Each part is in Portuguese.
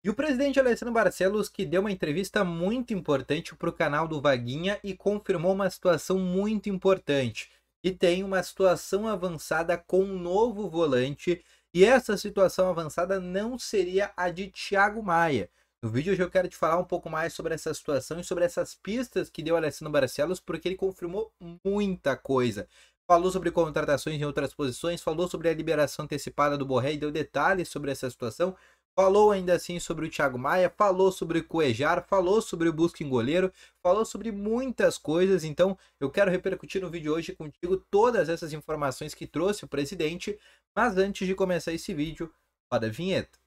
E o presidente Alessandro Barcelos que deu uma entrevista muito importante para o canal do Vaguinha e confirmou uma situação muito importante. E tem uma situação avançada com um novo volante. E essa situação avançada não seria a de Thiago Maia. No vídeo hoje eu quero te falar um pouco mais sobre essa situação e sobre essas pistas que deu Alessandro Barcelos, porque ele confirmou muita coisa. Falou sobre contratações em outras posições, falou sobre a liberação antecipada do Borré e deu detalhes sobre essa situação. Falou ainda assim sobre o Thiago Maia, falou sobre o Cuejar, falou sobre o Busca em goleiro, falou sobre muitas coisas. Então eu quero repercutir no vídeo hoje contigo todas essas informações que trouxe o presidente. Mas antes de começar esse vídeo, roda a vinheta.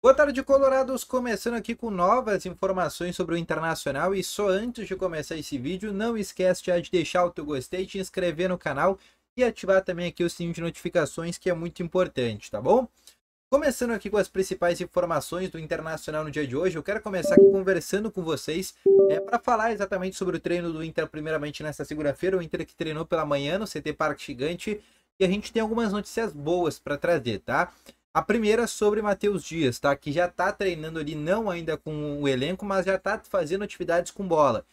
Boa tarde, Colorados! Começando aqui com novas informações sobre o Internacional. E só antes de começar esse vídeo, não esquece de deixar o teu gostei, te inscrever no canal e ativar também aqui o sininho de notificações, que é muito importante, tá bom? Começando aqui com as principais informações do Internacional no dia de hoje, eu quero começar aqui conversando com vocês para falar exatamente sobre o treino do Inter, primeiramente nesta segunda-feira. O Inter que treinou pela manhã no CT Parque Gigante, e a gente tem algumas notícias boas para trazer, tá? A primeira sobre Matheus Dias, tá? Que já tá treinando ali, não ainda com o elenco, mas já tá fazendo atividades com bola.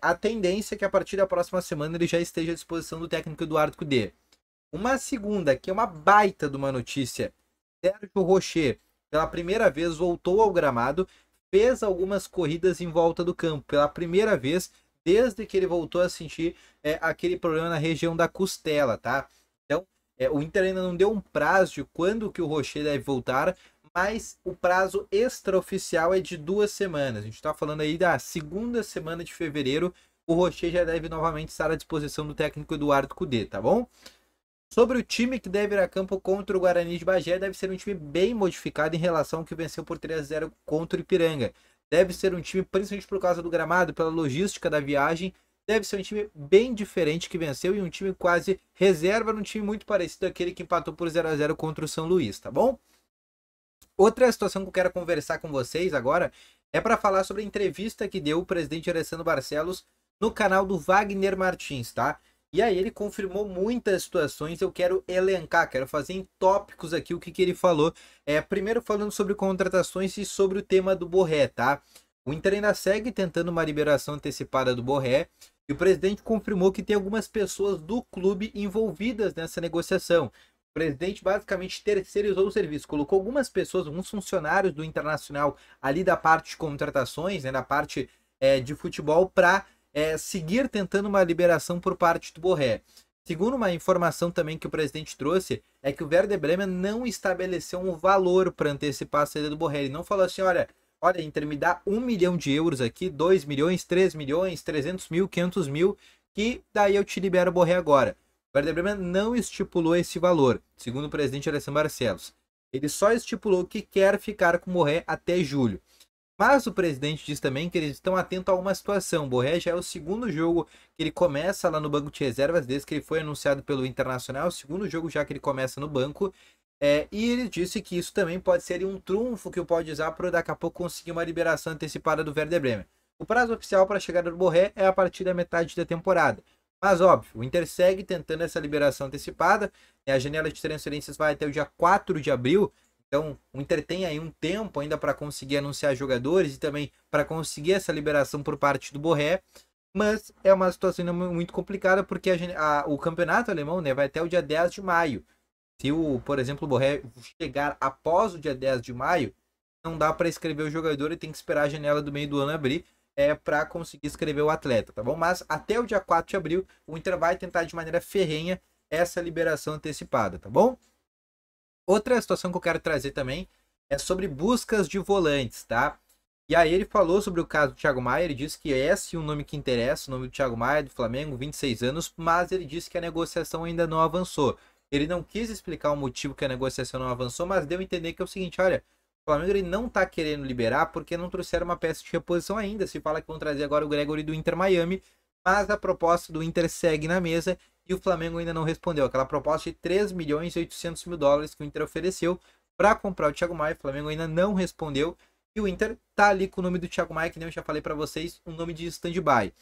A tendência é que a partir da próxima semana ele já esteja à disposição do técnico Eduardo Cudê. Uma segunda, que é uma baita de uma notícia. Sérgio Rocher, pela primeira vez, voltou ao gramado, fez algumas corridas em volta do campo. Pela primeira vez, desde que ele voltou a sentir aquele problema na região da costela, tá? Então, o Inter ainda não deu um prazo de quando que o Rocher deve voltar, mas o prazo extraoficial é de 2 semanas. A gente está falando aí da segunda semana de fevereiro. O Rocher já deve novamente estar à disposição do técnico Eduardo Cudê, tá bom? Sobre o time que deve ir a campo contra o Guarani de Bagé, deve ser um time bem modificado em relação ao que venceu por 3-0 contra o Ipiranga. Deve ser um time, principalmente por causa do gramado, pela logística da viagem, deve ser um time bem diferente que venceu e um time quase reserva, num time muito parecido àquele que empatou por 0-0 contra o São Luís, tá bom? Outra situação que eu quero conversar com vocês agora é para falar sobre a entrevista que deu o presidente Alessandro Barcelos no canal do Wagner Martins, tá? E aí ele confirmou muitas situações, eu quero elencar, quero fazer em tópicos aqui o que ele falou. Primeiro falando sobre contratações e sobre o tema do Borré, tá? O Inter ainda segue tentando uma liberação antecipada do Borré e o presidente confirmou que tem algumas pessoas do clube envolvidas nessa negociação. O presidente basicamente terceirizou o serviço, colocou algumas pessoas, alguns funcionários do Internacional ali da parte de contratações, né, da parte de futebol, para seguir tentando uma liberação por parte do Borré. Segundo uma informação também que o presidente trouxe, é que o Werder Bremen não estabeleceu um valor para antecipar a saída do Borré. Ele não falou assim, olha, Inter, me dá 1 milhão de euros aqui, 2 milhões, 3 milhões, 300 mil, 500 mil, que daí eu te libero o Borré agora. O Werder Bremen não estipulou esse valor, segundo o presidente Alessandro Barcelos. Ele só estipulou que quer ficar com o Borré até julho. Mas o presidente diz também que eles estão atentos a uma situação. O Borré já é o segundo jogo que ele começa lá no banco de reservas, desde que ele foi anunciado pelo Internacional. O segundo jogo já que ele começa no banco. E ele disse que isso também pode ser um trunfo que pode usar para daqui a pouco conseguir uma liberação antecipada do Werder Bremen. O prazo oficial para a chegada do Borré é a partir da metade da temporada. Mas óbvio, o Inter segue tentando essa liberação antecipada. A janela de transferências vai até o dia 4 de abril. Então, o Inter tem aí um tempo ainda para conseguir anunciar jogadores e também para conseguir essa liberação por parte do Borré. Mas é uma situação muito complicada porque o campeonato alemão, né, vai até o dia 10 de maio. Se, por exemplo, o Borré chegar após o dia 10 de maio, não dá para escrever o jogador e tem que esperar a janela do meio do ano abrir para conseguir escrever o atleta, tá bom? Mas até o dia 4 de abril, o Inter vai tentar de maneira ferrenha essa liberação antecipada, tá bom? Outra situação que eu quero trazer também é sobre buscas de volantes, tá? E aí ele falou sobre o caso do Thiago Maia, ele disse que é sim um nome que interessa, o nome do Thiago Maia, do Flamengo, 26 anos, mas ele disse que a negociação ainda não avançou. Ele não quis explicar o motivo que a negociação não avançou, mas deu a entender que é o seguinte, olha, o Flamengo ele não tá querendo liberar porque não trouxeram uma peça de reposição ainda. Se fala que vão trazer agora o Gregory do Inter Miami, mas a proposta do Inter segue na mesa e o Flamengo ainda não respondeu. Aquela proposta de 3 milhões e 800 mil dólares que o Inter ofereceu para comprar o Thiago Maia, o Flamengo ainda não respondeu. E o Inter tá ali com o nome do Thiago Maia, que nem eu já falei para vocês, um nome de stand-by.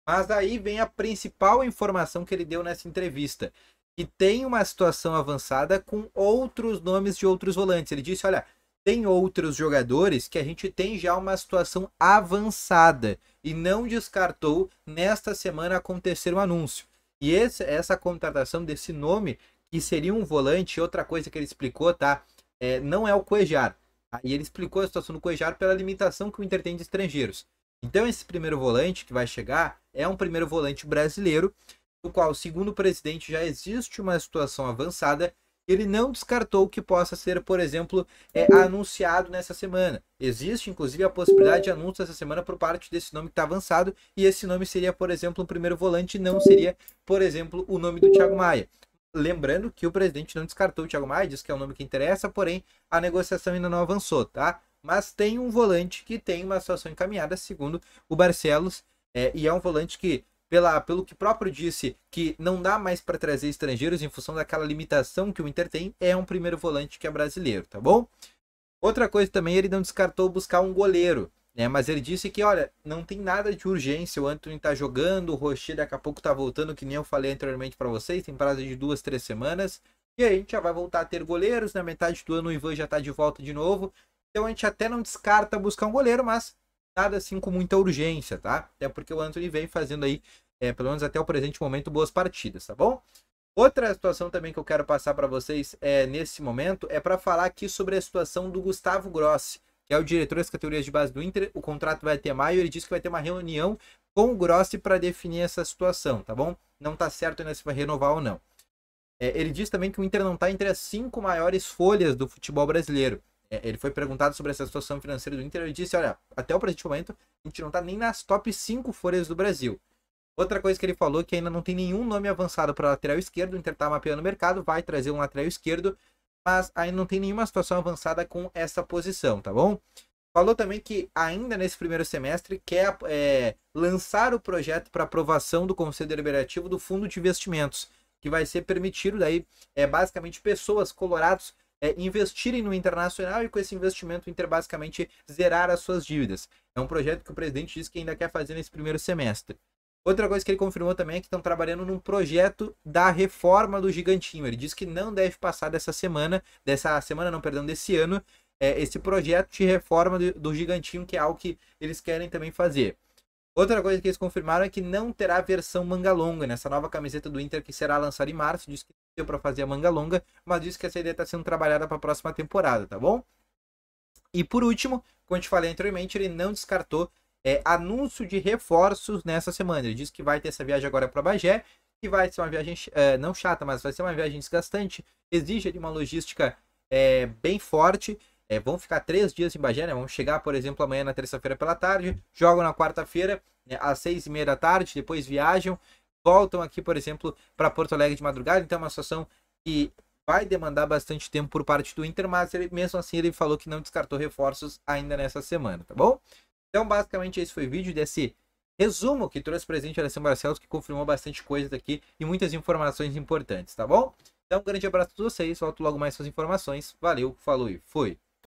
Mas aí vem a principal informação que ele deu nessa entrevista, que tem uma situação avançada com outros nomes de outros volantes. Ele disse, olha, tem outros jogadores que a gente tem já uma situação avançada e não descartou nesta semana acontecer um anúncio. E essa contratação desse nome, que seria um volante, outra coisa que ele explicou, tá? Não é o Cuéllar. E ele explicou a situação do Cuéllar pela limitação que o Inter tem de estrangeiros. Então esse primeiro volante que vai chegar é um primeiro volante brasileiro, no qual, segundo o presidente, já existe uma situação avançada. Ele não descartou que possa ser, por exemplo, anunciado nessa semana. Existe, inclusive, a possibilidade de anúncio essa semana por parte desse nome que está avançado, e esse nome seria, por exemplo, um primeiro volante, não seria, por exemplo, o nome do Thiago Maia. Lembrando que o presidente não descartou o Thiago Maia, diz que é um nome que interessa, porém a negociação ainda não avançou, tá? Mas tem um volante que tem uma situação encaminhada, segundo o Barcelos, e é um volante que, pelo que próprio disse, que não dá mais para trazer estrangeiros em função daquela limitação que o Inter tem, é um primeiro volante que é brasileiro, tá bom? Outra coisa também, ele não descartou buscar um goleiro, né? Mas ele disse que, olha, não tem nada de urgência, o Antony tá jogando, o Rocher daqui a pouco tá voltando, que nem eu falei anteriormente para vocês, tem prazo de 2, 3 semanas, e aí a gente já vai voltar a ter goleiros, na metade do ano o Ivan já tá de volta de novo, então a gente até não descarta buscar um goleiro, mas nada assim com muita urgência, tá? Até porque o Antony vem fazendo aí, pelo menos até o presente momento, boas partidas, tá bom? Outra situação também que eu quero passar para vocês nesse momento é para falar aqui sobre a situação do Gustavo Grossi, que é o diretor das categorias de base do Inter. O contrato vai até maio, ele disse que vai ter uma reunião com o Grossi para definir essa situação, tá bom? Não tá certo ainda se vai renovar ou não. Ele diz também que o Inter não está entre as 5 maiores folhas do futebol brasileiro. Ele foi perguntado sobre essa situação financeira do Inter, ele disse, olha, até o presente momento a gente não está nem nas top 5 folhas do Brasil. Outra coisa que ele falou é que ainda não tem nenhum nome avançado para lateral esquerdo, o Inter está mapeando o mercado, vai trazer um lateral esquerdo, mas ainda não tem nenhuma situação avançada com essa posição, tá bom? Falou também que ainda nesse primeiro semestre quer lançar o projeto para aprovação do Conselho Deliberativo do Fundo de Investimentos, que vai ser permitido daí, basicamente, pessoas colorados investirem no Internacional e com esse investimento o Inter basicamente zerar as suas dívidas. É um projeto que o presidente disse que ainda quer fazer nesse primeiro semestre. Outra coisa que ele confirmou também é que estão trabalhando num projeto da reforma do Gigantinho. Ele disse que não deve passar desse ano, esse projeto de reforma do Gigantinho, que é algo que eles querem também fazer. Outra coisa que eles confirmaram é que não terá versão manga longa nessa nova camiseta do Inter que será lançada em março. Diz que deu para fazer a manga longa, mas diz que essa ideia está sendo trabalhada para a próxima temporada, tá bom? E por último, como eu te falei anteriormente, ele não descartou anúncio de reforços nessa semana. Ele disse que vai ter essa viagem agora para Bagé, que vai ser uma viagem não chata, mas vai ser uma viagem desgastante, exige ali uma logística bem forte. Vão ficar 3 dias em Bagé, né? Vão chegar, por exemplo, amanhã na terça-feira pela tarde, jogam na quarta-feira, né, às 6h30 da tarde, depois viajam, voltam aqui, por exemplo, para Porto Alegre de madrugada. Então é uma situação que vai demandar bastante tempo por parte do Inter, mas mesmo assim ele falou que não descartou reforços ainda nessa semana, tá bom? Então basicamente esse foi o vídeo desse resumo que trouxe presente a Alessandro Barcelos, que confirmou bastante coisa aqui e muitas informações importantes, tá bom? Então um grande abraço a todos vocês, volto logo mais com as informações. Valeu, falou e fui!